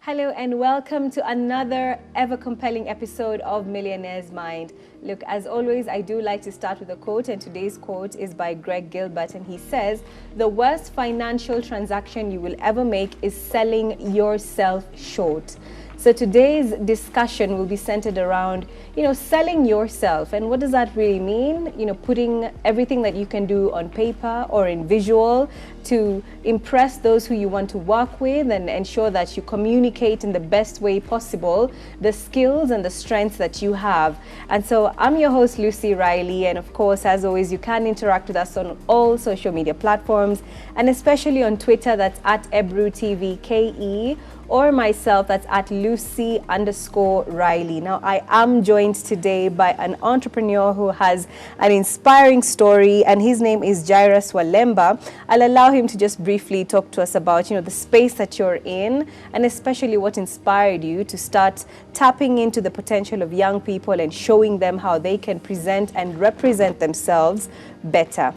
Hello and welcome to another ever compelling episode of Millionaires Mind. Look, as always, I do like to start with a quote, and today's quote is by Greg Gilbert, and he says, "The worst financial transaction you will ever make is selling yourself short." So today's discussion will be centered around, selling yourself. And what does that really mean? Putting everything that you can do on paper or in visual to impress those who you want to work with and ensure that you communicate in the best way possible the skills and the strengths that you have. And so I'm your host, Lucy Riley. And of course, as always, you can interact with us on all social media platforms, and especially on Twitter, that's at EbruTVKE, or myself, that's at Lucy_Riley. Now, I am joined today by an entrepreneur who has an inspiring story, and his name is Jairus Walemba. I'll allow him to just briefly talk to us about, the space that you're in, and especially what inspired you to start tapping into the potential of young people and showing them how they can present and represent themselves better.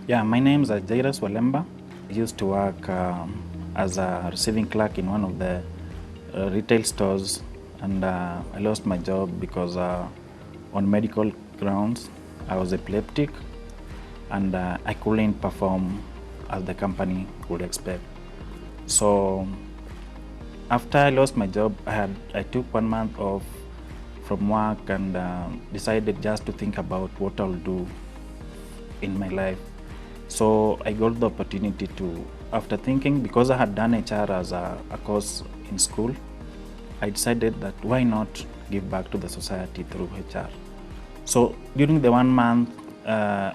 Yeah, my name is Jairus Walemba. I used to work as a receiving clerk in one of the retail stores, and I lost my job because on medical grounds I was epileptic, and I couldn't perform as the company would expect. So after I lost my job, I took 1 month off from work and decided just to think about what I'll do in my life. So I got the opportunity to, after thinking, because I had done HR as a course in school, I decided that why not give back to the society through HR. So during the 1 month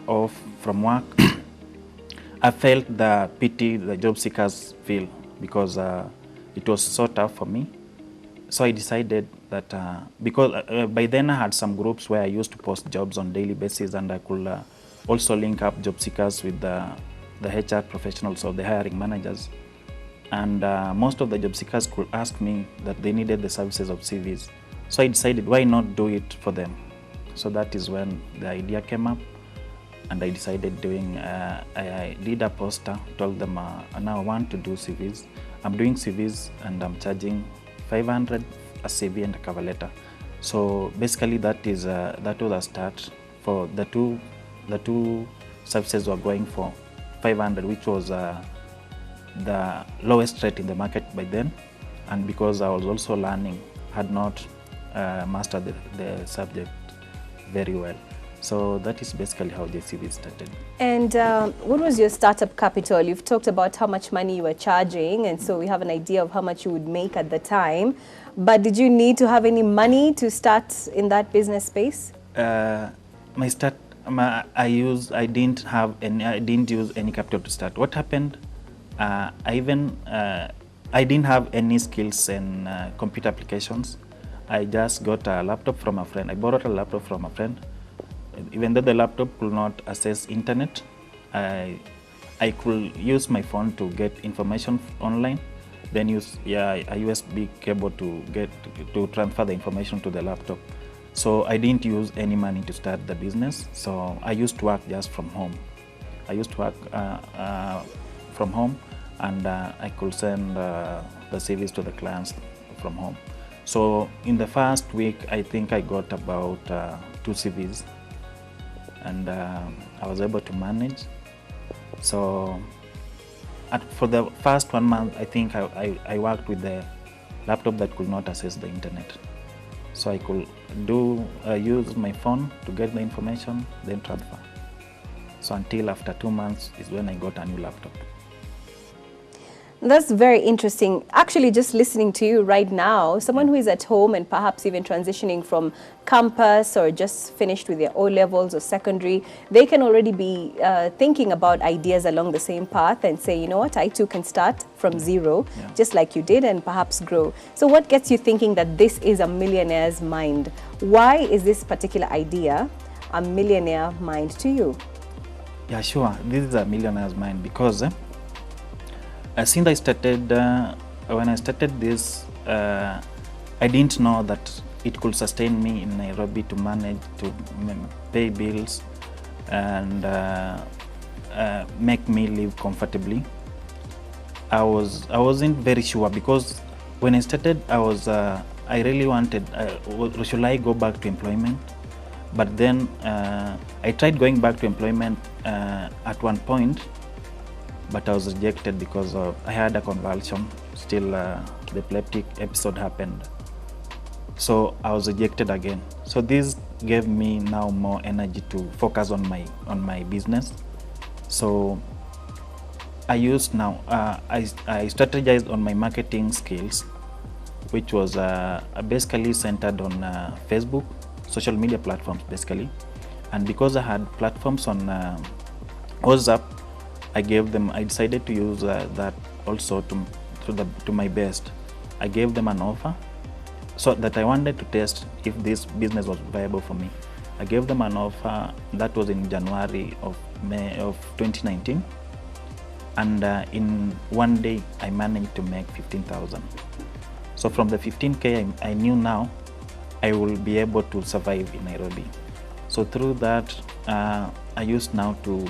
off from work, I felt the pity the job seekers feel, because it was so tough for me. So I decided that because by then I had some groups where I used to post jobs on daily basis, and I could also link up job seekers with the HR professionals or the hiring managers. And most of the job seekers could ask me that they needed the services of CVs. So I decided, why not do it for them? So that is when the idea came up, and I decided doing, I did a poster, told them, now I want to do CVs. I'm doing CVs and I'm charging 500 a CV and a cover letter. So basically that was a start for the two services were going for 500, which was the lowest rate in the market by then. And because I was also learning, had not mastered the subject very well. So that is basically how the CV started. And what was your startup capital? You've talked about how much money you were charging, and so we have an idea of how much you would make at the time. But did you need to have any money to start in that business space? I didn't use any capital to start. What happened? I didn't have any skills in computer applications. I just got a laptop from a friend. I borrowed a laptop from a friend. Even though the laptop could not access internet, I could use my phone to get information online, then use a USB cable to transfer the information to the laptop. So I didn't use any money to start the business. So I used to work just from home. I used to work from home, and I could send the CVs to the clients from home. So in the first week, I think I got about 2 CVs, and I was able to manage. So for the first 1 month, I think I worked with the laptop that could not access the internet. So I could use my phone to get the information, then transfer. So until after 2 months is when I got a new laptop. That's very interesting. Actually, just listening to you right now, someone who is at home and perhaps even transitioning from campus or just finished with their O-levels or secondary, they can already be thinking about ideas along the same path and say, you know what, I too can start from zero, just like you did, and perhaps grow. So what gets you thinking that this is a millionaire's mind? Why is this particular idea a millionaire mind to you? Yeah, sure. This is a millionaire's mind because since I started, when I started this, I didn't know that it could sustain me in Nairobi to manage to pay bills and make me live comfortably. I wasn't very sure, because When I started, I really wanted, should I go back to employment? But then I tried going back to employment at one point, but I was rejected because I had a convulsion. Still, the epileptic episode happened. So I was rejected again. So this gave me now more energy to focus on my business. So I used now, I strategized on my marketing skills, which was basically centered on Facebook, social media platforms basically. And because I had platforms on WhatsApp, I decided to use that also to my best. I gave them an offer, so that I wanted to test if this business was viable for me. I gave them an offer. That was in January of 2019, and in one day I managed to make 15,000. So from the 15K, I knew now I will be able to survive in Nairobi. So through that, I used now to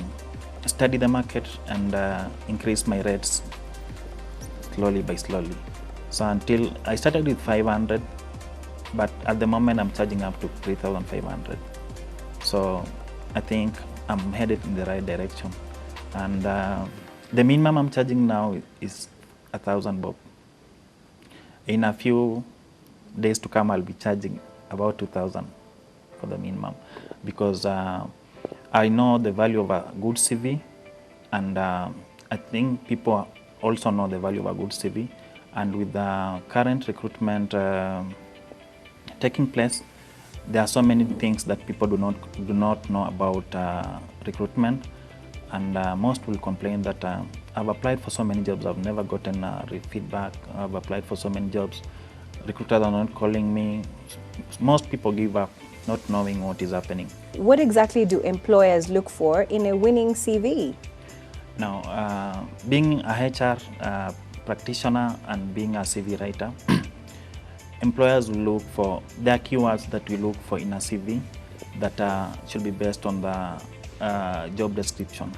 study the market and increase my rates slowly by slowly. So until I started with 500, but at the moment I'm charging up to 3,500. So I think I'm headed in the right direction. And the minimum I'm charging now is 1,000 bob. In a few days to come, I'll be charging about 2,000 for the minimum, because I know the value of a good CV, and I think people also know the value of a good CV. And with the current recruitment taking place, there are so many things that people do not know about recruitment, and most will complain that I've applied for so many jobs, I've never gotten feedback. I've applied for so many jobs, recruiters are not calling me. Most people give up, not knowing what is happening. What exactly do employers look for in a winning CV? Now, being a HR practitioner and being a CV writer, employers will look for, there are keywords that we look for in a CV that should be based on the job description.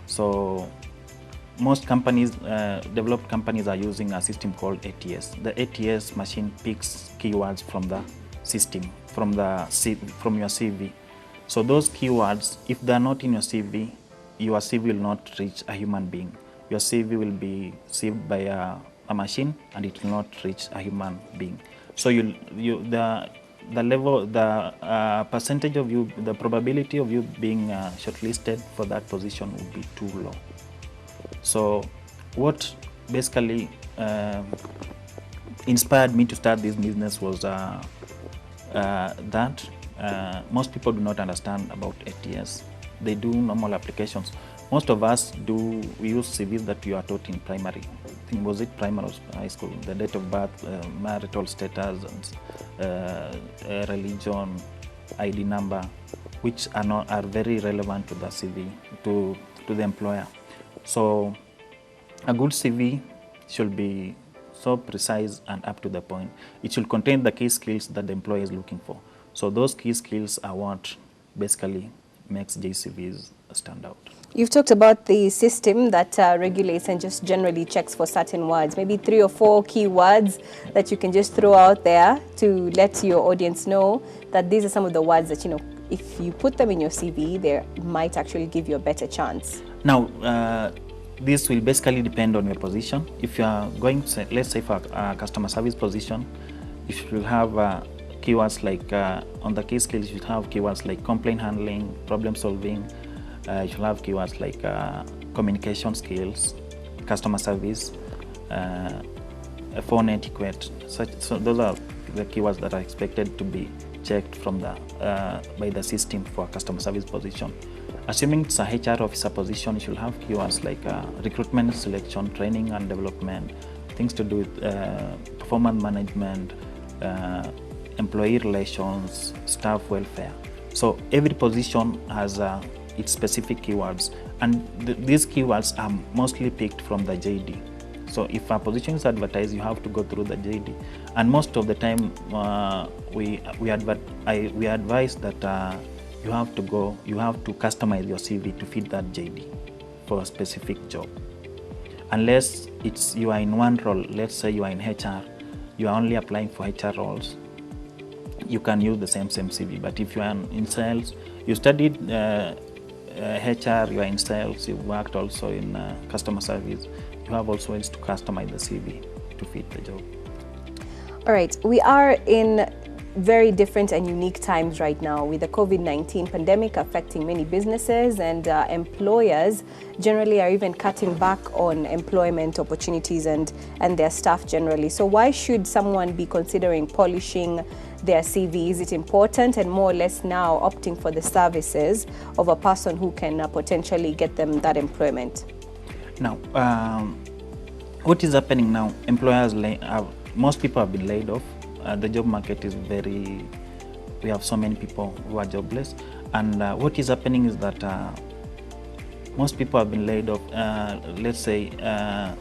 So most companies, developed companies, are using a system called ATS. The ATS machine picks keywords from the system, from your CV. So those keywords, if they're not in your CV will not reach a human being. Your CV will be saved by a machine, and it will not reach a human being. So the percentage of you, the probability of you being shortlisted for that position would be too low. So what basically inspired me to start this business was that most people do not understand about ATS. They do normal applications. Most of us we use CVs that you are taught in primary. I think, was it primary or high school? The date of birth, marital status, religion, ID number, which are very relevant to the CV, to the employer. So a good CV should be so precise and up to the point. It should contain the key skills that the employer is looking for. So those key skills are what basically makes JCVs stand out. You've talked about the system that regulates and just generally checks for certain words, maybe 3 or 4 key words that you can just throw out there to let your audience know that these are some of the words that, if you put them in your CV, they might actually give you a better chance. Now, this will basically depend on your position. If you are going, let's say for a customer service position, if you have keywords like, on the key skills, you should have keywords like complaint handling, problem solving. You should have keywords like communication skills, customer service, phone etiquette. So those are the keywords that are expected to be checked from by the system for a customer service position. Assuming it's a HR officer position, you should have keywords like recruitment, selection, training and development, things to do with performance management, employee relations, staff welfare. So every position has its specific keywords, and these keywords are mostly picked from the JD. So if a position is advertised, you have to go through the JD, and most of the time we advise that you have to customize your CV to fit that JD for a specific job. Unless you are in one role, let's say you are in HR, you are only applying for HR roles, you can use the same CV. But if you are in sales, you studied HR, you are in sales, you worked also in customer service, you have also ways to customize the CV to fit the job. All right, we are in very different and unique times right now with the COVID-19 pandemic affecting many businesses, and employers generally are even cutting back on employment opportunities and their staff generally. So why should someone be considering polishing their CV? Is it important, and more or less now opting for the services of a person who can potentially get them that employment? Now, what is happening now? Employers, most people have been laid off. The job market is we have so many people who are jobless, and what is happening is that most people have been laid off. Let's say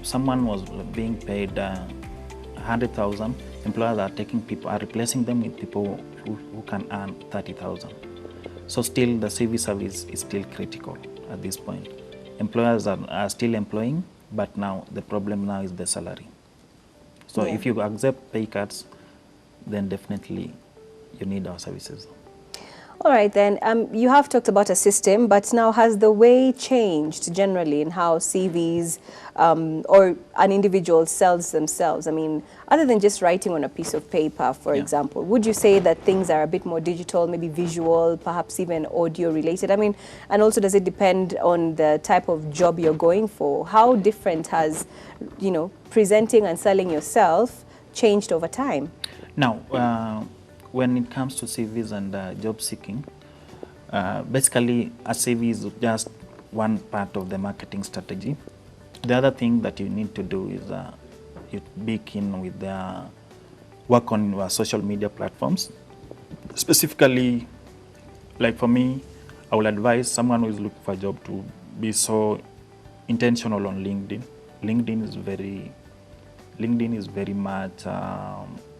someone was being paid 100,000. Employers are replacing them with people who can earn 30,000. So still the CV service is still critical at this point. Employers are still employing, but now the problem now is the salary. So if you accept pay cuts, then definitely you need our services. All right, then. You have talked about a system, but now has the way changed generally in how CVs or an individual sells themselves? I mean, other than just writing on a piece of paper, for example, would you say that things are a bit more digital, maybe visual, perhaps even audio related? I mean, and also does it depend on the type of job you're going for? How different has, presenting and selling yourself changed over time? Now, when it comes to CVs and job seeking, basically a CV is just one part of the marketing strategy. The other thing that you need to do is you be keen with work on your social media platforms. Specifically, like for me, I will advise someone who is looking for a job to be so intentional on LinkedIn. LinkedIn is very much,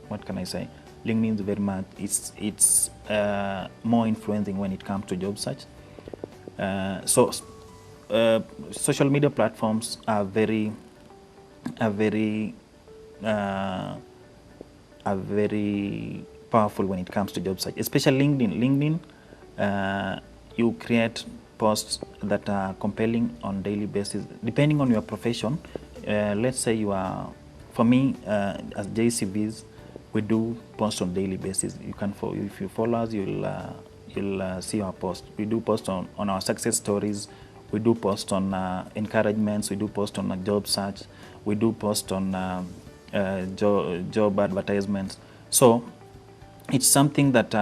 what can I say? LinkedIn is very much, it's more influencing when it comes to job search. Social media platforms are very powerful when it comes to job search, especially LinkedIn. You create posts that are compelling on daily basis, depending on your profession. Let's say for me, as JCVs, we do post on daily basis. You can, if you follow us, you'll see our post. We do post on our success stories. We do post on encouragements. We do post on a job search. We do post on job advertisements. So it's something that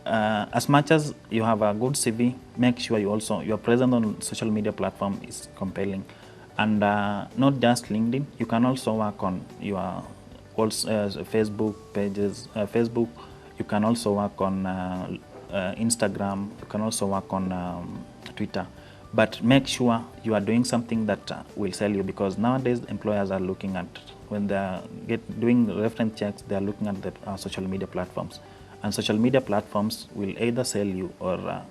as much as you have a good CV, make sure your presence on social media platform is compelling, and not just LinkedIn. You can also work on your Facebook pages. Facebook. You can also work on Instagram. You can also work on Twitter. But make sure you are doing something that will sell you, because nowadays employers are looking at, when they are doing reference checks, they are looking at our social media platforms, and social media platforms will either sell you or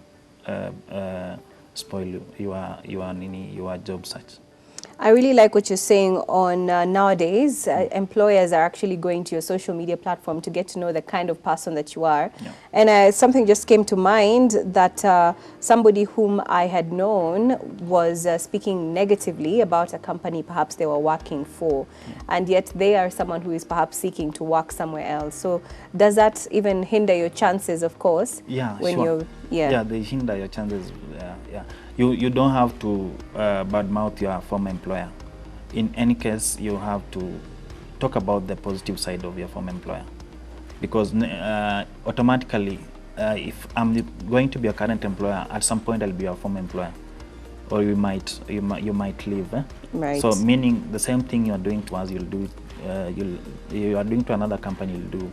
spoil your job search. I really like what you're saying on nowadays, employers are actually going to your social media platform to get to know the kind of person that you are. Yeah. And something just came to mind that somebody whom I had known was speaking negatively about a company perhaps they were working for, and yet they are someone who is perhaps seeking to work somewhere else. So does that even hinder your chances, of course? Yeah, when sure. They hinder your chances. You don't have to badmouth your former employer. In any case, you have to talk about the positive side of your former employer, because automatically, if I'm going to be a current employer, at some point I'll be a former employer, or you might leave. Right. So meaning the same thing you are doing to us, you'll do it. You are doing to another company, you'll do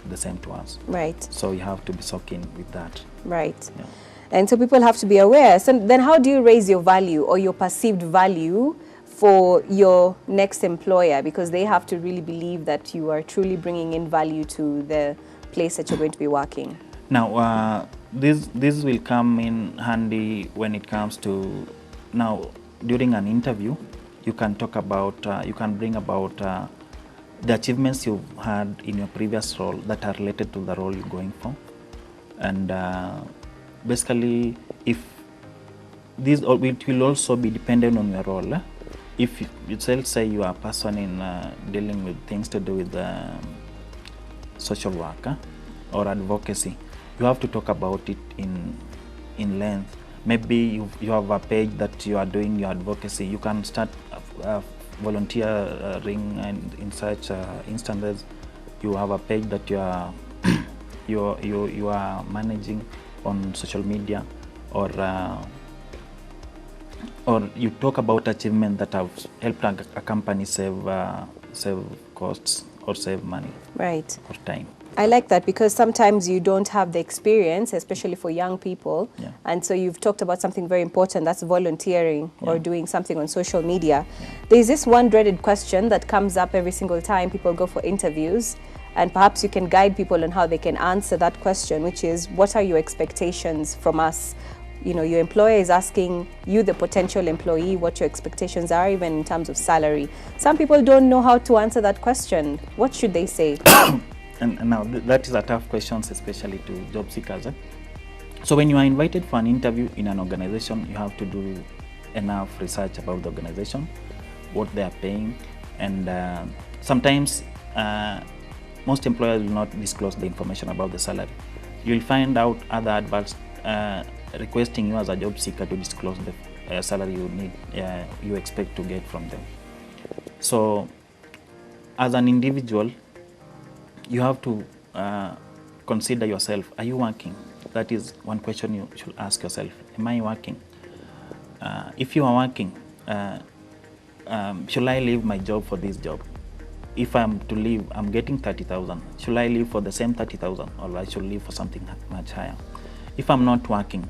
the same to us. Right. So you have to be so keen with that. Right. Yeah. And so people have to be aware. So then how do you raise your value or your perceived value for your next employer? Because they have to really believe that you are truly bringing in value to the place that you're going to be working. Now, this will come in handy when it comes to, now, during an interview, you can talk about, you can bring about the achievements you've had in your previous role that are related to the role you're going for. And basically, if this it will also be dependent on your role. If you say you are a person in dealing with things to do with social work or advocacy, you have to talk about it in length. Maybe you have a page that you are doing your advocacy. You can start volunteering, and in such instances, you have a page that you are you are managing on social media, or you talk about achievement that have helped a company save costs or save money, right, or time. I like that, because sometimes you don't have the experience, especially for young people. Yeah. And so you've talked about something very important, that's volunteering, or Yeah. doing something on social media. Yeah. There's this one dreaded question that comes up every single time people go for interviews, and perhaps you can guide people on how they can answer that question, which is, what are your expectations from us? You know, your employer is asking you, the potential employee, what your expectations are, even in terms of salary. Some people don't know how to answer that question. What should they say? And now that is a tough question, especially to job seekers. So when you are invited for an interview in an organization, you have to do enough research about the organization, what they are paying, and sometimes most employers will not disclose the information about the salary. You'll find out other adverts requesting you as a job seeker to disclose the salary you need, you expect to get from them. So as an individual, you have to consider yourself. Are you working? That is one question you should ask yourself. Am I working? If you are working, should I leave my job for this job? If I'm to leave, I'm getting 30,000. Should I leave for the same 30,000, or I should leave for something much higher? If I'm not working,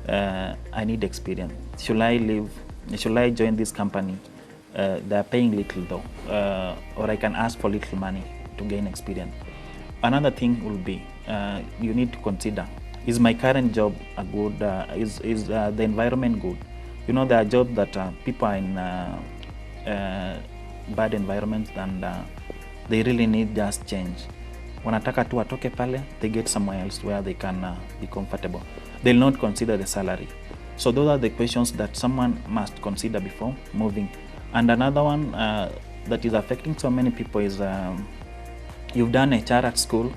I need experience. Should I leave? Should I join this company? They are paying little though, or I can ask for little money to gain experience. Another thing will be, you need to consider, is my current job a good, is the environment good? You know, there are jobs that people are in bad environments, and they really need just change. Wanataka tu watoke pale, they get somewhere else where they can be comfortable. They'll not consider the salary. So those are the questions that someone must consider before moving. And another one that is affecting so many people is, you've done HR at school,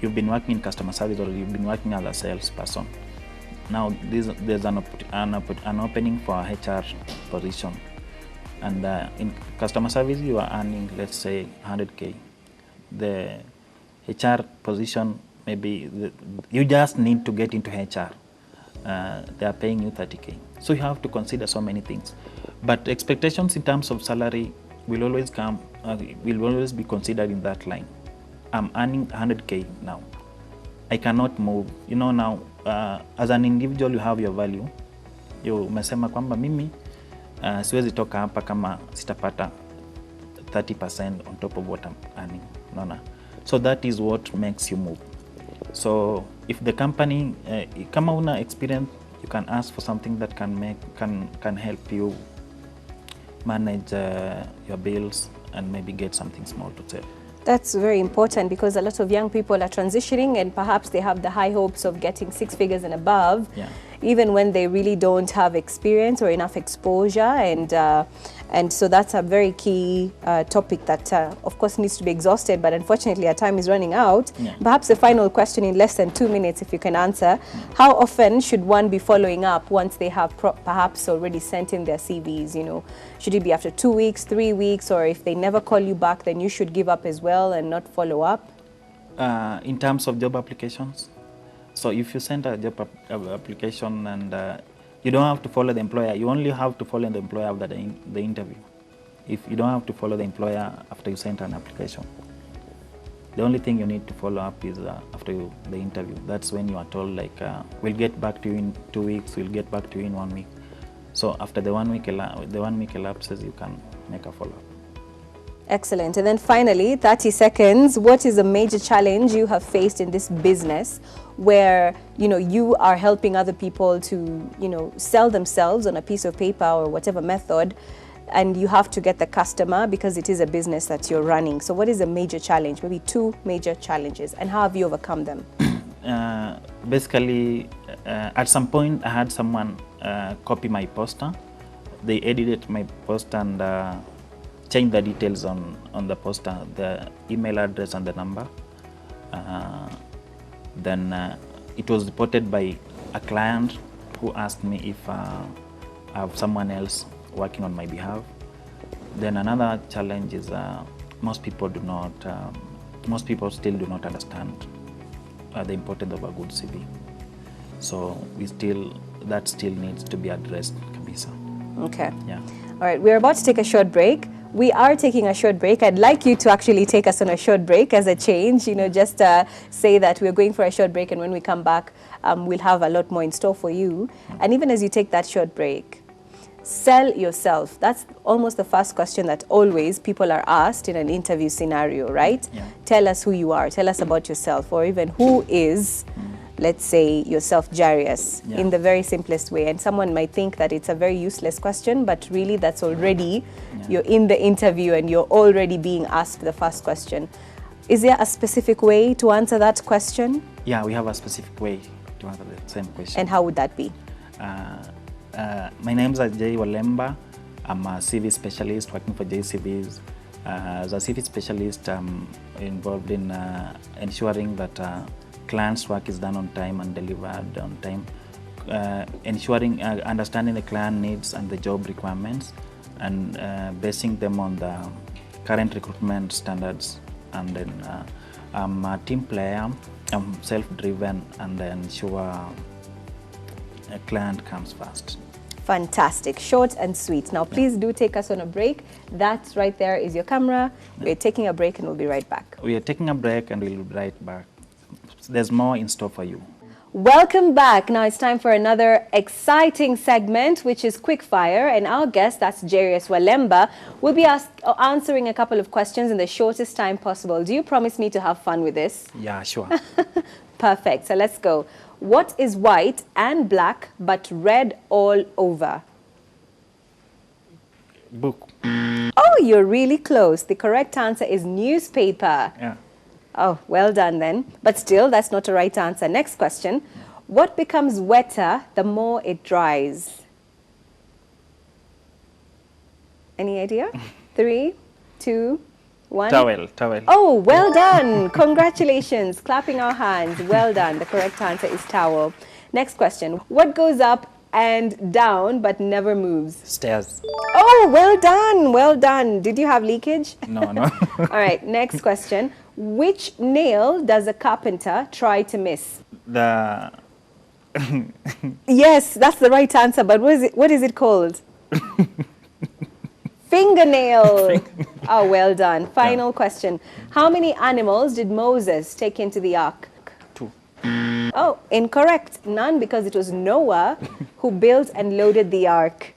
you've been working in customer service, or you've been working as a salesperson. Now there's an opening for a HR position, and in customer service you are earning, let's say, 100K. The HR position, maybe you just need to get into HR. They are paying you 30K. So you have to consider so many things. But expectations in terms of salary will always come, will always be considered in that line. I'm earning 100K now. I cannot move. You know, now as an individual you have your value. You umesema kwamba mimi siwezi toka hapa kama sitapata 30% on top of what I'm earning. No. So that is what makes you move. So if the company, kama una experience, you can ask for something that can help you manage your bills and maybe get something small to save. That's very important, because a lot of young people are transitioning, and perhaps they have the high hopes of getting 6 figures and above, even when they really don't have experience or enough exposure. And so that's a very key topic that, of course, needs to be exhausted. But unfortunately, our time is running out. Perhaps the final question in less than 2 minutes, if you can answer. How often should one be following up once they have perhaps already sent in their CVs? You know, should it be after 2 weeks, 3 weeks, or if they never call you back, then you should give up as well and not follow up? In terms of job applications, so if you send a job application and you don't have to follow the employer, you only have to follow the employer after the interview. If you don't have to follow the employer after you send an application, the only thing you need to follow up is after the interview. That's when you are told, like, we'll get back to you in 2 weeks, we'll get back to you in 1 week. So after the 1 week elapses, you can make a follow-up. Excellent. And then finally, 30 seconds, what is a major challenge you have faced in this business where, you know, you are helping other people to, you know, sell themselves on a piece of paper or whatever method, and you have to get the customer because it is a business that you're running. So what is a major challenge? Maybe two major challenges, and how have you overcome them? Basically, at some point I had someone copy my poster. They edited my poster and changed the details on the poster, the email address and the number. Then it was reported by a client who asked me if I have someone else working on my behalf. Then another challenge is most people still do not understand the importance of a good CV. So that still needs to be addressed, Kabisa. Okay. Yeah. All right, we're about to take a short break. We are taking a short break. I'd like you to actually take us on a short break as a change, just say that we're going for a short break, and when we come back, we'll have a lot more in store for you. And even as you take that short break, sell yourself. That's almost the first question that always people are asked in an interview scenario, right? Yeah. Tell us who you are, tell us about yourself, or even who is, let's say, yourself, Jarius, in the very simplest way. And someone might think that it's a very useless question, but really that's already, you're in the interview and you're already being asked the first question. Is there a specific way to answer that question? Yeah, we have a specific way to answer the same question. And how would that be? My name is Ajay Walemba. I'm a CV specialist working for JCVs. As a CV specialist, I'm involved in ensuring that clients' work is done on time and delivered on time, ensuring understanding the client needs and the job requirements, and basing them on the current recruitment standards. And then I'm a team player. I'm self-driven, and ensure a client comes first. Fantastic, short and sweet. Now, please do take us on a break. That right there is your camera. We're taking a break and we'll be right back. We are taking a break and we'll be right back. There's more in store for you. Welcome back. Now it's time for another exciting segment, which is Quickfire. And our guest, that's Jarius Walemba, will be answering a couple of questions in the shortest time possible. Do you promise me to have fun with this? Yeah, sure. Perfect. So let's go. What is white and black but red all over? Book. Oh, you're really close. The correct answer is newspaper. Yeah. Oh, well done then. But still, that's not the right answer. Next question. What becomes wetter the more it dries? Any idea? 3, 2, 1. Towel. Oh, well done. Congratulations. Clapping our hands. Well done. The correct answer is towel. Next question. What goes up and down but never moves? Stairs. Oh, well done. Well done. Did you have leakage? No. All right. Next question. Which nail does a carpenter try to miss? The Yes, that's the right answer. But what is it called? Fingernail. Oh, well done. Final question. How many animals did Moses take into the ark? 2. Oh, incorrect. None, because it was Noah who built and loaded the ark.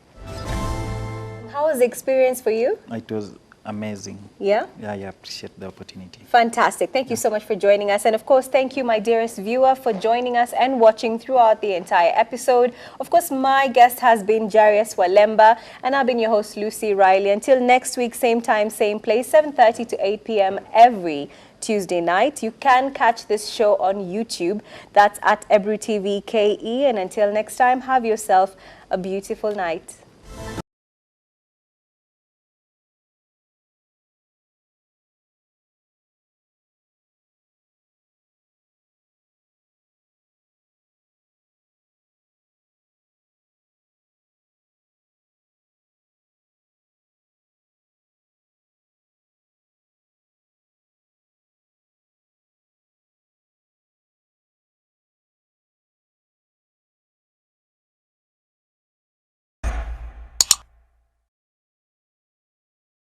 How was the experience for you? It was amazing. Yeah? Yeah, I appreciate the opportunity. Fantastic. Thank you so much for joining us. And of course, thank you, my dearest viewer, for joining us and watching throughout the entire episode. Of course, my guest has been Jarius Walemba, and I've been your host, Lucy Riley. Until next week, same time, same place, 7:30 to 8 p.m. every Tuesday night. You can catch this show on YouTube. That's at Ebru TV KE. And until next time, have yourself a beautiful night.